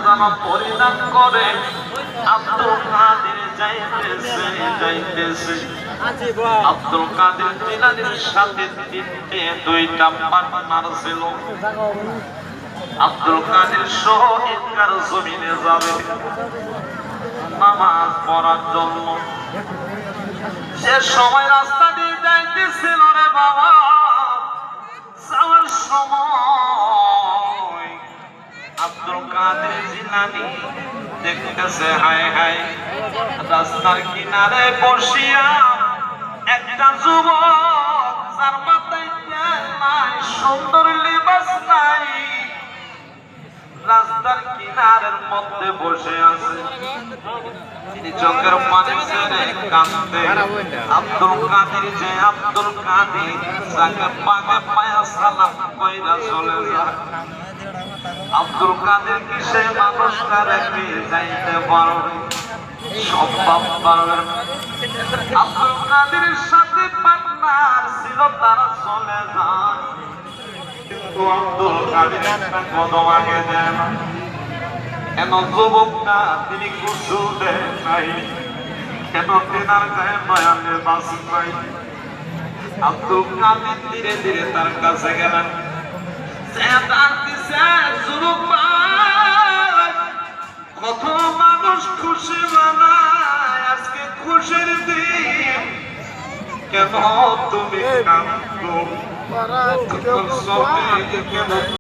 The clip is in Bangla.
জামা পরিধান করে আব্দুল কাদের যাইতেছে আব্দুল কাদের জিলানীর সাথে দুইটা পার্টনার ছিল। আব্দুল কাদের শহীদকার জমিনে যাবে নামাজ পড়ার জন্য। সে সময় রাস্তা দিয়ে যাইতেছিল রে বাবা, যাওয়ার সময় আব্দুল কাদের জিলানী দেখতেছে হায় হায় রাস্তার কিনারে বসিয়া একটা যুবক, যার মাথায় তেল নাই, সুন্দর লিবাস নাই, রাস্তার কিনারের মধ্যে বসে আছে। তিনি চোখের পানি ছেড়ে কাঁদতে, আব্দুল কাদের যে আব্দুল কাদের তাকে পাগে পায়া সালাম কইরা চলে যায়। আব্দুল কাদের কি সে মানুষটা রেখে যাইতে পারবে? সম্ভব পারবে? আব্দুল কাদের সাথে পার্টনার ছিল, তারা চলে যায়, কিন্তু আব্দুল কাদের একটা কদম আগে দেয় না। কেন যুবকটা তিনি কিছু দেয় নাই? কেন তেনার গায়ে মায়ালে বাস নাই? আব্দুল কাদের ধীরে ধীরে তার কাছে গেলেন, কত মানুষ খুশি বানায়, আজকে খুশির দিন, কেন তুমি কাঁদো? কেন